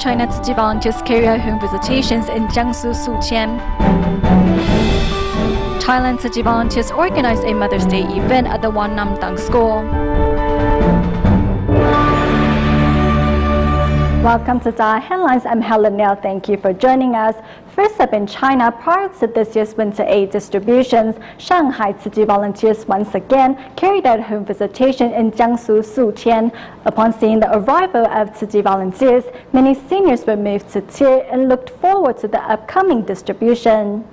China Tzu Chi volunteers carry out home visitations in Jiangsu, Suqian. Thailand Tzu Chi volunteers organized a Mother's Day event at the Wan Nam Dang School. Welcome to DaAi Headlines. I'm Helen Neal. Thank you for joining us. First up in China, prior to this year's winter aid distributions, Shanghai Tzu Chi volunteers once again carried out home visitation in Jiangsu, Suqian. Upon seeing the arrival of Tzu Chi volunteers, many seniors were moved to tears and looked forward to the upcoming distribution.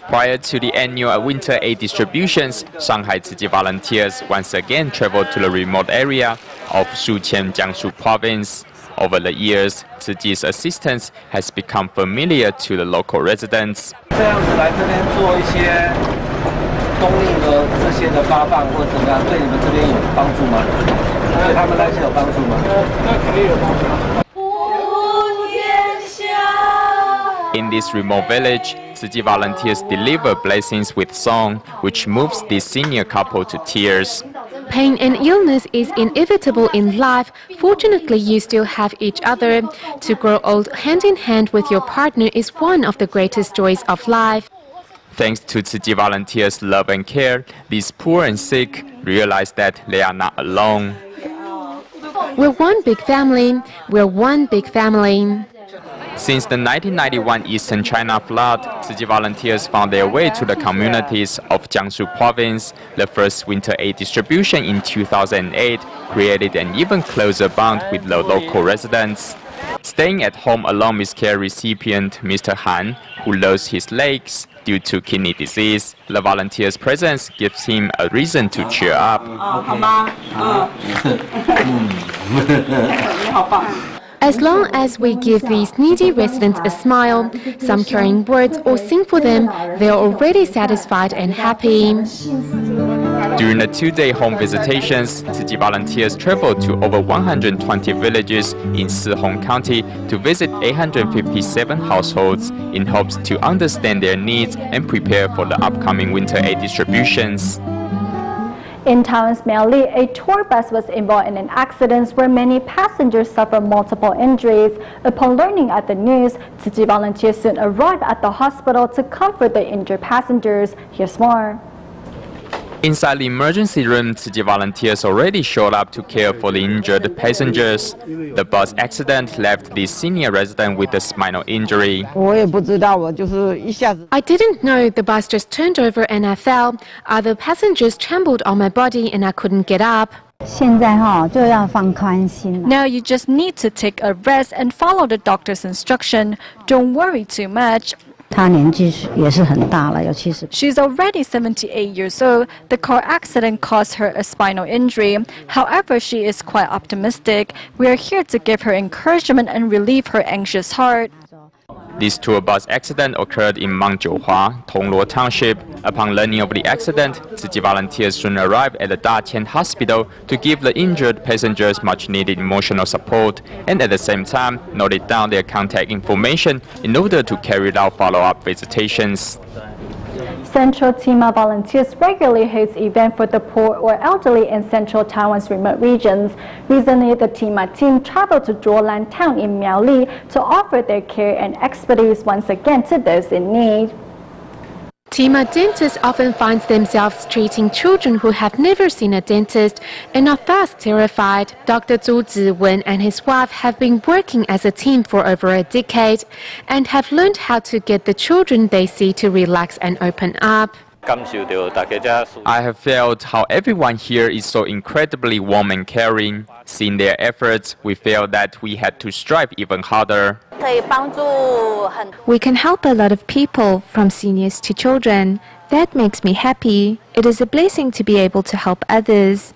Prior to the annual winter aid distributions, Shanghai Tzu Chi volunteers once again traveled to the remote area of Suqian, Jiangsu province. Over the years, Tzu Chi's assistance has become familiar to the local residents. In this remote village, Tzu Chi volunteers deliver blessings with song, which moves this senior couple to tears. Pain and illness is inevitable in life. Fortunately, you still have each other. To grow old hand in hand with your partner is one of the greatest joys of life. Thanks to Tzu Chi volunteers' love and care, these poor and sick realize that they are not alone. We're one big family. We're one big family. Since the 1991 Eastern China flood, Tzu Chi volunteers found their way to the communities of Jiangsu province. The first winter aid distribution in 2008 created an even closer bond with the local residents. Staying at home along with care recipient Mr. Han, who lost his legs due to kidney disease, the volunteer's presence gives him a reason to cheer up. As long as we give these needy residents a smile, some caring words or sing for them, they are already satisfied and happy. During the two-day home visitations, Tzu Chi volunteers traveled to over 120 villages in Sihong County to visit 857 households in hopes to understand their needs and prepare for the upcoming winter aid distributions. In Taiwan's Miaoli, a tour bus was involved in an accident where many passengers suffered multiple injuries. Upon learning of the news, Tzu Chi volunteers soon arrived at the hospital to comfort the injured passengers. Here's more. Inside the emergency room, Tzu Chi volunteers already showed up to care for the injured passengers. The bus accident left the senior resident with a spinal injury. I didn't know, the bus just turned over and I fell. Other passengers trampled on my body and I couldn't get up. Now you just need to take a rest and follow the doctor's instruction. Don't worry too much. She's already 78 years old. The car accident caused her a spinal injury. However, she is quite optimistic. We are here to give her encouragement and relieve her anxious heart. This tour bus accident occurred in Mangjiuhua, Tongluo Township. Upon learning of the accident, Tzu Chi volunteers soon arrived at the Daqian Hospital to give the injured passengers much-needed emotional support and at the same time noted down their contact information in order to carry out follow-up visitations. Central Tima volunteers regularly host events for the poor or elderly in central Taiwan's remote regions. Recently, the Tima team traveled to Zhuolan town in Miaoli to offer their care and expertise once again to those in need. Tima dentists often find themselves treating children who have never seen a dentist and are thus terrified. Dr. Zhu Ziwen and his wife have been working as a team for over a decade and have learned how to get the children they see to relax and open up. I have felt how everyone here is so incredibly warm and caring. Seeing their efforts, we felt that we had to strive even harder. We can help a lot of people, from seniors to children. That makes me happy. It is a blessing to be able to help others.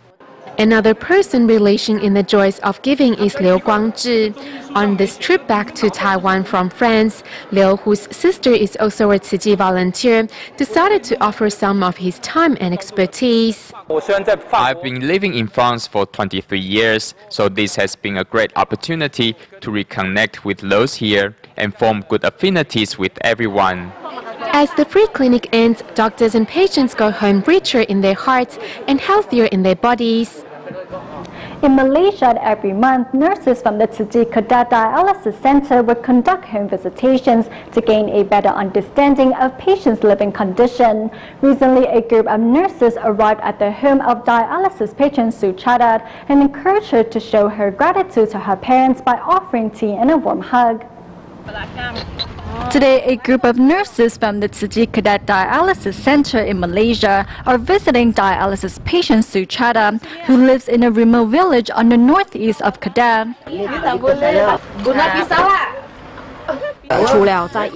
Another person relishing in the joys of giving is Liu Guangzhi. On this trip back to Taiwan from France, Liu, whose sister is also a Tzu Chi volunteer, decided to offer some of his time and expertise. I've been living in France for 23 years, so this has been a great opportunity to reconnect with those here and form good affinities with everyone. As the free clinic ends, doctors and patients go home richer in their hearts and healthier in their bodies. In Malaysia, every month, nurses from the慈济Dialysis Center would conduct home visitations to gain a better understanding of patients' living condition. Recently, a group of nurses arrived at the home of dialysis patient Suchada and encouraged her to show her gratitude to her parents by offering tea and a warm hug. Today, a group of nurses from the慈济Dialysis Center in Malaysia are visiting dialysis patient Suchada, who lives in a remote village on the northeast of Kedah.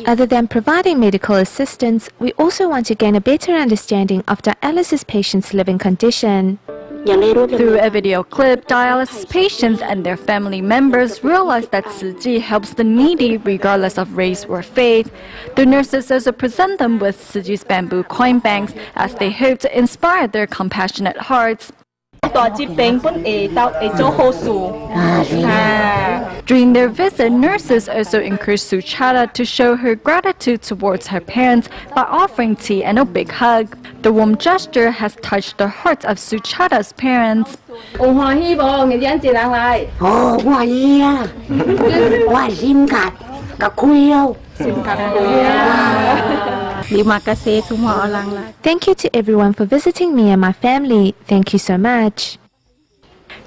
Other than providing medical assistance, we also want to gain a better understanding of dialysis patients' living condition. Through a video clip, dialysis patients and their family members realize that慈济helps the needy regardless of race or faith. The nurses also present them with慈济bamboo coin banks as they hope to inspire their compassionate hearts. During their visit, nurses also encouraged Suchada to show her gratitude towards her parents by offering tea and a big hug. The warm gesture has touched the hearts of Suchada's parents. Thank you to everyone for visiting me and my family. Thank you so much.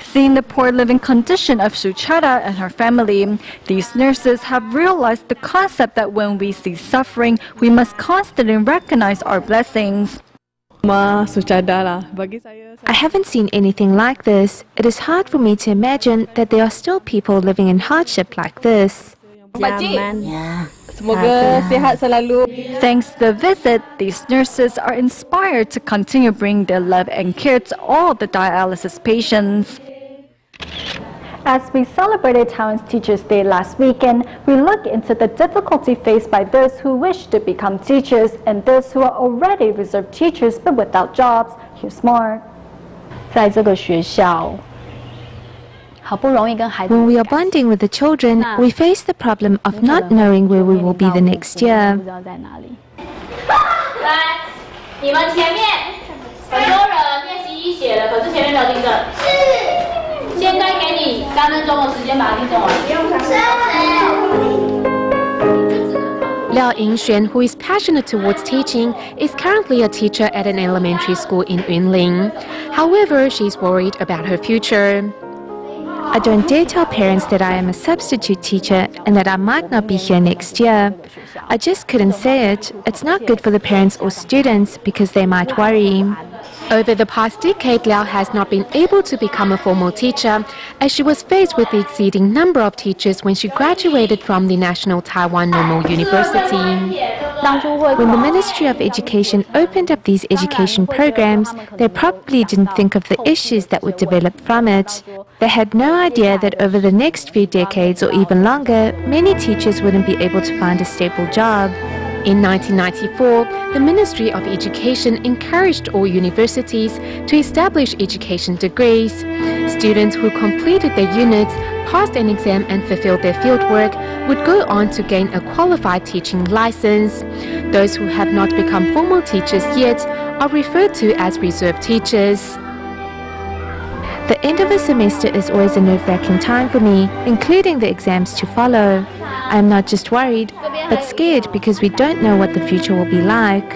Seeing the poor living condition of Suchada and her family, these nurses have realized the concept that when we see suffering, we must constantly recognize our blessings. I haven't seen anything like this. It is hard for me to imagine that there are still people living in hardship like this. Thanks to the visit, these nurses are inspired to continue bringing their love and care to all the dialysis patients. As we celebrated Taiwan's Teachers' Day last weekend, we look into the difficulty faced by those who wish to become teachers and those who are already reserved teachers but without jobs. Here's more. When we are bonding with the children, we face the problem of not knowing where we will be the next year. Liao Yingxuan, who is passionate towards teaching, is currently a teacher at an elementary school in Yunlin. However, she is worried about her future. I don't dare tell parents that I am a substitute teacher and that I might not be here next year. I just couldn't say it. It's not good for the parents or students because they might worry. Over the past decade, Liao has not been able to become a formal teacher as she was faced with the exceeding number of teachers when she graduated from the National Taiwan Normal University. When the Ministry of Education opened up these education programs, they probably didn't think of the issues that would develop from it. They had no idea that over the next few decades or even longer, many teachers wouldn't be able to find a stable job. In 1994, the Ministry of Education encouraged all universities to establish education degrees. Students who completed their units, passed an exam and fulfilled their fieldwork would go on to gain a qualified teaching license. Those who have not become formal teachers yet are referred to as reserve teachers. The end of a semester is always a nerve-wracking time for me, including the exams to follow. I am not just worried, but scared because we don't know what the future will be like.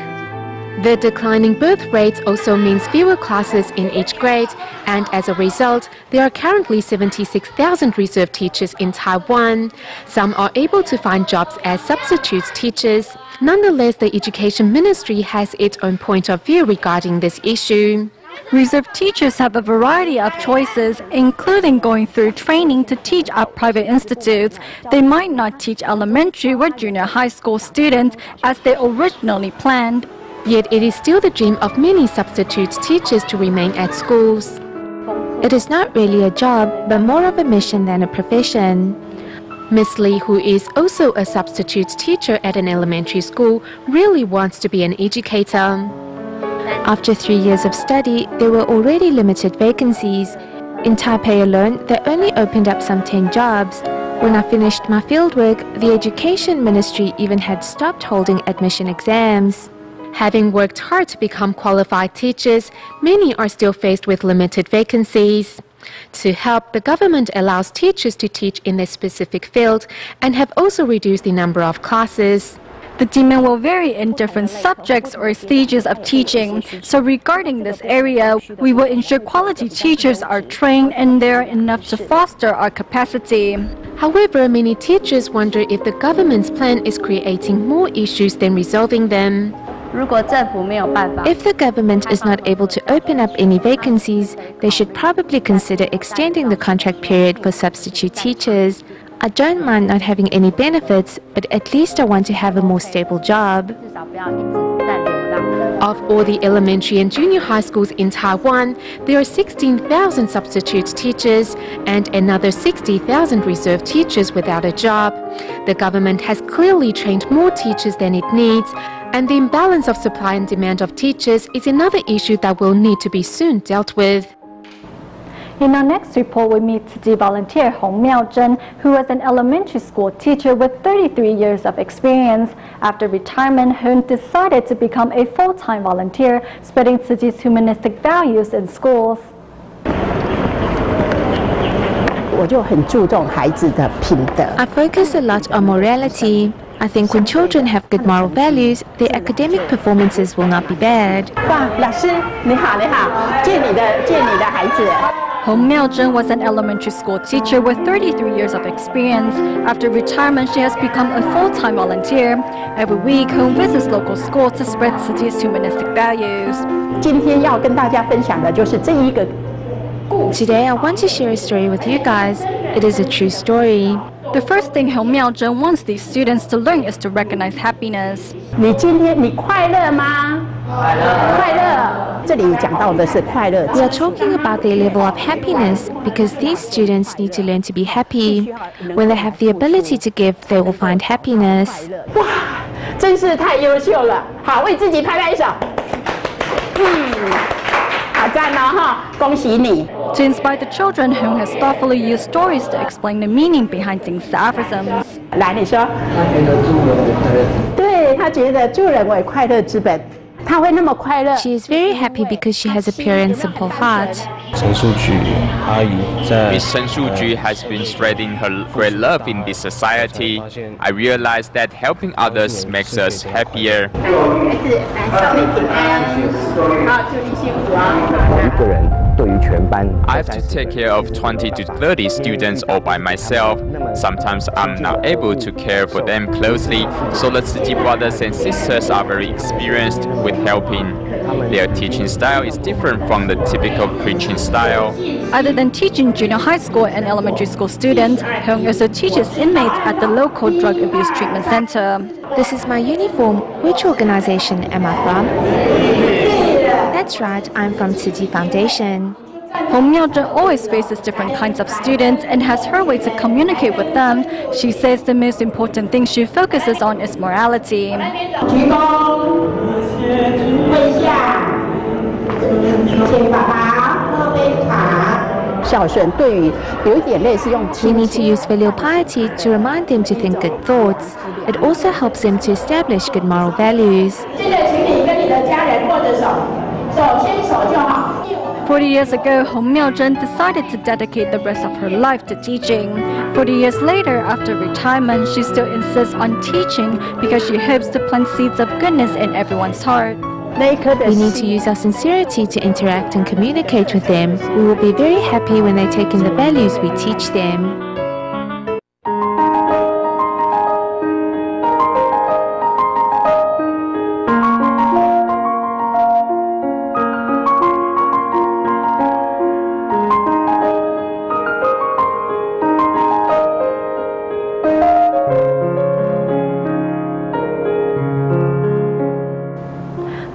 The declining birth rates also means fewer classes in each grade, and as a result, there are currently 76,000 reserve teachers in Taiwan. Some are able to find jobs as substitute teachers. Nonetheless, the Education Ministry has its own point of view regarding this issue. Reserve teachers have a variety of choices, including going through training to teach at private institutes. They might not teach elementary or junior high school students as they originally planned. Yet it is still the dream of many substitute teachers to remain at schools. It is not really a job, but more of a mission than a profession. Miss Lee, who is also a substitute teacher at an elementary school, really wants to be an educator. After 3 years of study, there were already limited vacancies. In Taipei alone, they only opened up some 10 jobs. When I finished my fieldwork, the Education Ministry even had stopped holding admission exams. Having worked hard to become qualified teachers, many are still faced with limited vacancies. To help, the government allows teachers to teach in their specific field and have also reduced the number of classes. The demand will vary in different subjects or stages of teaching. So regarding this area, we will ensure quality teachers are trained and they are enough to foster our capacity. However, many teachers wonder if the government's plan is creating more issues than resolving them. If the government is not able to open up any vacancies, they should probably consider extending the contract period for substitute teachers. I don't mind not having any benefits, but at least I want to have a more stable job. Of all the elementary and junior high schools in Taiwan, there are 16,000 substitute teachers and another 60,000 reserve teachers without a job. The government has clearly trained more teachers than it needs, and the imbalance of supply and demand of teachers is another issue that will need to be soon dealt with. In our next report, we meet Tzu Chi volunteer Hong Miao-zhen, who was an elementary school teacher with 33 years of experience. After retirement, Hong decided to become a full-time volunteer, spreading Tzu Chi's humanistic values in schools. I focus a lot on morality. I think when children have good moral values, their academic performances will not be bad. Hong Miao-zhen was an elementary school teacher with 33 years of experience. After retirement, she has become a full-time volunteer. Every week, Hong visits local schools to spread Tzu Chi's humanistic values. Today, I want to share a story with you guys. It is a true story. The first thing Hong Miao-zhen wants these students to learn is to recognize happiness. We are talking about their level of happiness because these students need to learn to be happy. When they have the ability to give, they will find happiness. To inspire the children, Hong has thoughtfully used stories to explain the meaning behind things to aphorisms. She is very happy because she has a pure and simple heart. Miss Chen Shu-ju has been spreading her great love in this society. I realize that helping others makes us happier. I have to take care of 20 to 30 students all by myself. Sometimes I'm not able to care for them closely, so the Tzu Chi brothers and sisters are very experienced with helping. Their teaching style is different from the typical preaching style. Other than teaching junior high school and elementary school students, Hong also teaches inmates at the local drug abuse treatment center. This is my uniform. Which organization am I from? That's right, I'm from Tzu Chi Foundation. Hong Miao-zhen always faces different kinds of students and has her way to communicate with them. She says the most important thing she focuses on is morality. We need to use filial piety to remind them to think good thoughts. It also helps them to establish good moral values. 40 years ago, Hong Miao-zhen decided to dedicate the rest of her life to teaching. 40 years later, after retirement, she still insists on teaching because she hopes to plant seeds of goodness in everyone's heart. We need to use our sincerity to interact and communicate with them. We will be very happy when they take in the values we teach them.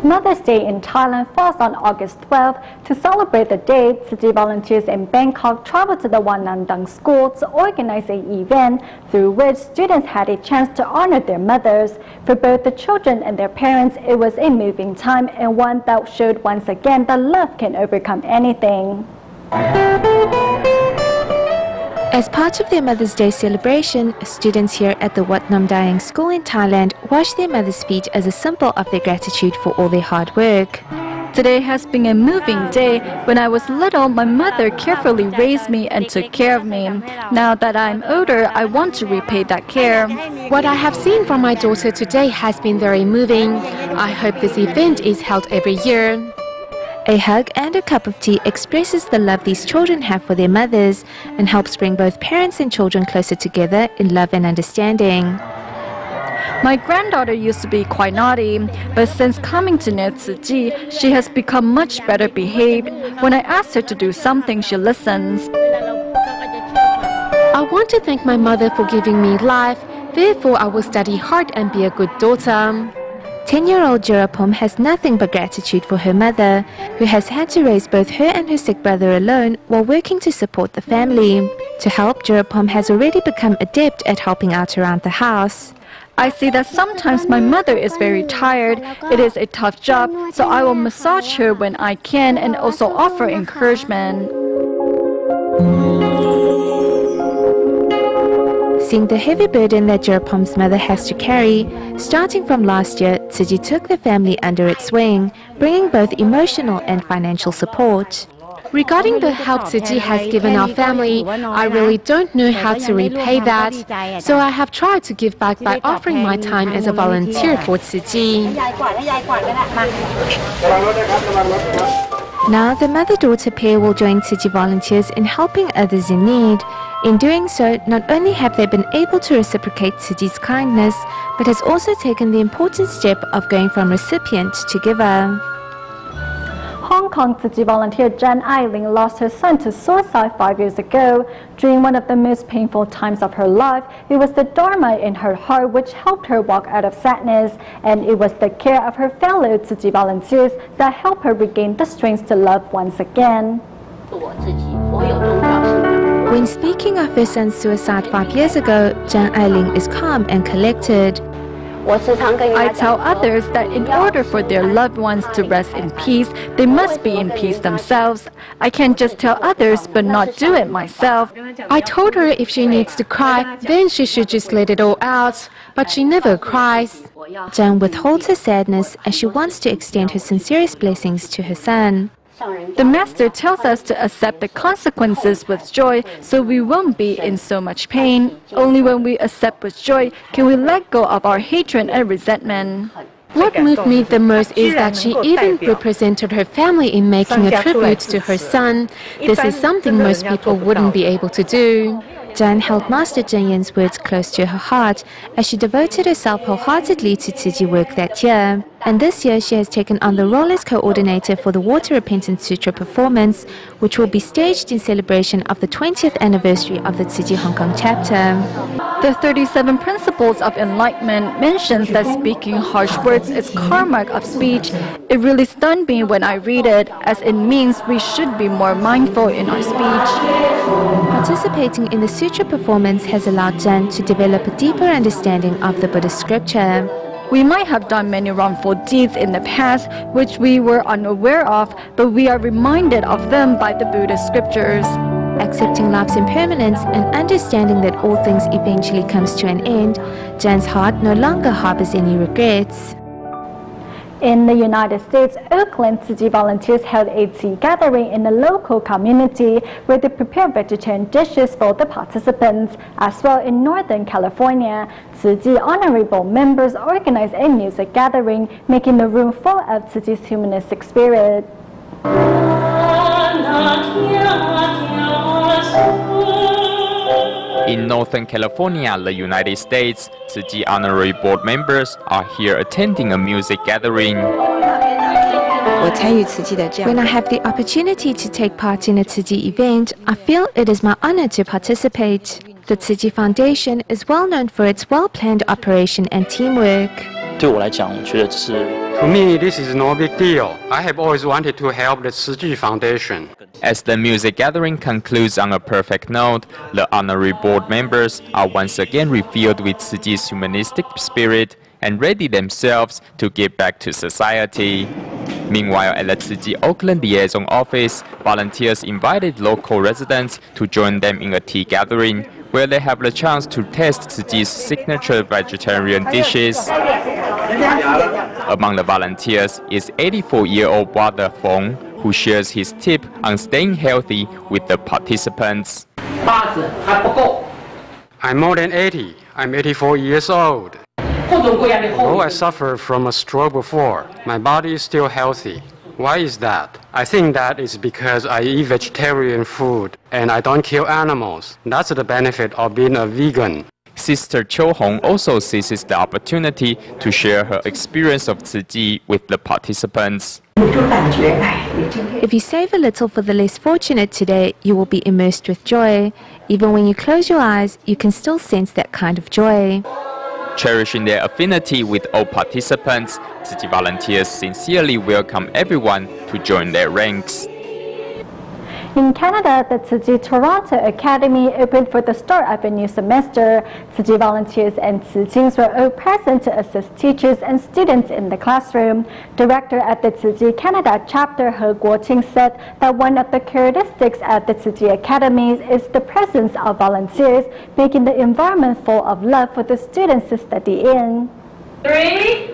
Mother's Day in Thailand falls on August 12th. To celebrate the day, Tzu Chi volunteers in Bangkok traveled to the Wat Nam Dang school to organize an event through which students had a chance to honor their mothers. For both the children and their parents, it was a moving time and one that showed once again that love can overcome anything. As part of their Mother's Day celebration, students here at the Wat Nam Dang school in Thailand wash their mothers' feet as a symbol of their gratitude for all their hard work. Today has been a moving day. When I was little, my mother carefully raised me and took care of me. Now that I'm older, I want to repay that care. What I have seen from my daughter today has been very moving. I hope this event is held every year. A hug and a cup of tea expresses the love these children have for their mothers and helps bring both parents and children closer together in love and understanding. My granddaughter used to be quite naughty, but since coming to know Tzu Chi, she has become much better behaved. When I ask her to do something, she listens. I want to thank my mother for giving me life. Therefore, I will study hard and be a good daughter. 10-year-old Jerapom has nothing but gratitude for her mother, who has had to raise both her and her sick brother alone while working to support the family. To help, Jerapom has already become adept at helping out around the house. I see that sometimes my mother is very tired. It is a tough job, so I will massage her when I can and also offer encouragement. Seeing the heavy burden that Jerapom's mother has to carry, starting from last year, Tzu Chi took the family under its wing, bringing both emotional and financial support. Regarding the help Tzu Chi has given our family, I really don't know how to repay that. So I have tried to give back by offering my time as a volunteer for Tzu Chi. Now the mother-daughter pair will join Tzu Chi volunteers in helping others in need. In doing so, not only have they been able to reciprocate Tzu Chi's kindness, but has also taken the important step of going from recipient to giver. Hong Kong Tzu Chi volunteer DaAi Headline lost her son to suicide 5 years ago. During one of the most painful times of her life, it was the Dharma in her heart which helped her walk out of sadness, and it was the care of her fellow Tzu Chi volunteers that helped her regain the strength to love once again. When speaking of her son's suicide 5 years ago, DaAi Headline is calm and collected. I tell others that in order for their loved ones to rest in peace, they must be in peace themselves. I can't just tell others but not do it myself. I told her if she needs to cry, then she should just let it all out. But she never cries. Zhang withholds her sadness as she wants to extend her sincerest blessings to her son. The Master tells us to accept the consequences with joy so we won't be in so much pain. Only when we accept with joy can we let go of our hatred and resentment. What moved me the most is that she even represented her family in making a tribute to her son. This is something most people wouldn't be able to do. Zhang held Master Zheng Yan's words close to her heart as she devoted herself wholeheartedly to Tzu Chi work that year. And this year she has taken on the role as coordinator for the Water Repentance Sutra performance, which will be staged in celebration of the 20th anniversary of the Tzu Chi Hong Kong chapter. The 37 Principles of Enlightenment mentions that speaking harsh words is karma of speech. It really stunned me when I read it, as it means we should be more mindful in our speech. Participating in the sutra performance has allowed Zhang to develop a deeper understanding of the Buddhist scripture. We might have done many wrongful deeds in the past which we were unaware of, but we are reminded of them by the Buddhist scriptures. Accepting life's impermanence and understanding that all things eventually comes to an end, Zhang's heart no longer harbors any regrets. In the United States, Oakland Tzu Chi volunteers held a tea gathering in the local community where they prepared vegetarian dishes for the participants. As well, in Northern California, Tzu Chi honorable members organized a music gathering, making the room full of Tzu Chi's humanistic spirit. In Northern California, the United States, Tzu Chi Honorary Board members are here attending a music gathering. When I have the opportunity to take part in a Tzu Chi event, I feel it is my honor to participate. The Tzu Chi Foundation is well known for its well-planned operation and teamwork. To me, this is no big deal. I have always wanted to help the Tzu Chi Foundation. As the music gathering concludes on a perfect note, the honorary board members are once again refilled with Tzu Chi's humanistic spirit and ready themselves to give back to society. Meanwhile, at the Tzu Chi Oakland Liaison Office, volunteers invited local residents to join them in a tea gathering where they have the chance to taste Tzu Chi's signature vegetarian dishes. Among the volunteers is 84-year-old brother Feng, who shares his tip on staying healthy with the participants. I'm more than 80. I'm 84 years old. Though I suffered from a stroke before, my body is still healthy. Why is that? I think that is because I eat vegetarian food and I don't kill animals. That's the benefit of being a vegan. Sister Cho Hong also seizes the opportunity to share her experience of Tzu Chi with the participants. If you save a little for the less fortunate today, you will be immersed with joy. Even when you close your eyes, you can still sense that kind of joy. Cherishing their affinity with all participants, Tzu Chi volunteers sincerely welcome everyone to join their ranks. In Canada, the Tzu Chi Toronto Academy opened for the start of a new semester. Tzu Chi volunteers and Tzu Chings were all present to assist teachers and students in the classroom. Director at the Tzu Chi Canada chapter, He Guoqing, said that one of the characteristics at the Tzu Chi Academy is the presence of volunteers, making the environment full of love for the students to study in. 3,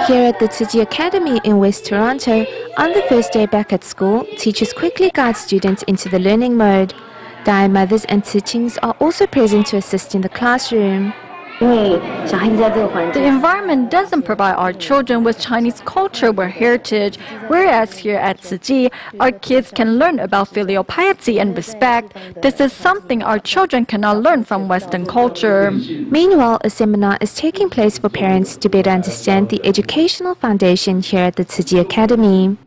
Here at the Tzu Chi Academy in West Toronto, on the first day back at school, teachers quickly guide students into the learning mode. DaAi mothers and Tzu Chings are also present to assist in the classroom. The environment doesn't provide our children with Chinese culture or heritage, whereas here at Tzu Chi, our kids can learn about filial piety and respect. This is something our children cannot learn from Western culture. Meanwhile, a seminar is taking place for parents to better understand the educational foundation here at the Tzu Chi Academy.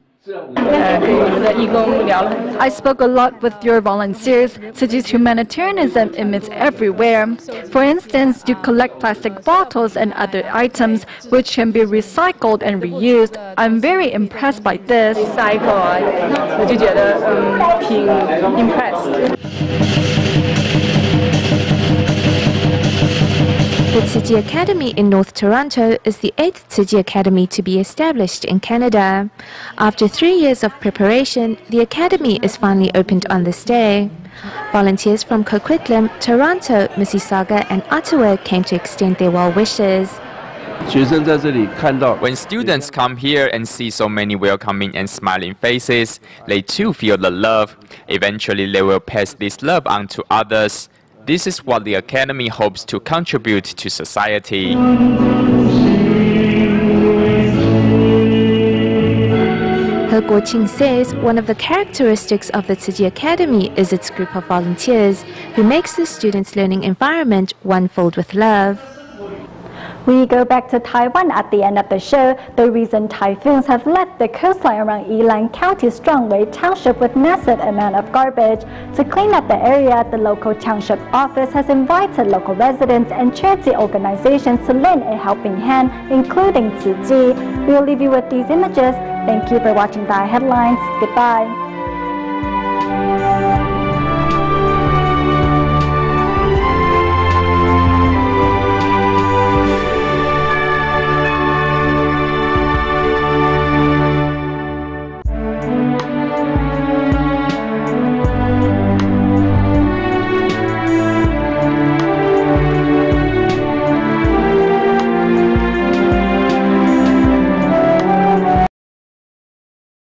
I spoke a lot with your volunteers. Tzu Chi's humanitarianism emits everywhere. For instance, you collect plastic bottles and other items which can be recycled and reused. I'm very impressed by this. The Tzu Chi Academy in North Toronto is the 8th Tzu Chi Academy to be established in Canada. After 3 years of preparation, the Academy is finally opened on this day. Volunteers from Coquitlam, Toronto, Mississauga and Ottawa came to extend their well wishes. When students come here and see so many welcoming and smiling faces, they too feel the love. Eventually, they will pass this love on to others. This is what the Academy hopes to contribute to society. He Guoqing says one of the characteristics of the Tzu Chi Academy is its group of volunteers who makes the students' learning environment one filled with love. We go back to Taiwan at the end of the show. The recent typhoons have left the coastline around Yilan County Strongway Township with massive amount of garbage. To clean up the area, the local township office has invited local residents and charity organizations to lend a helping hand, including Tzu Chi. We'll leave you with these images. Thank you for watching DaAi Headlines. Goodbye.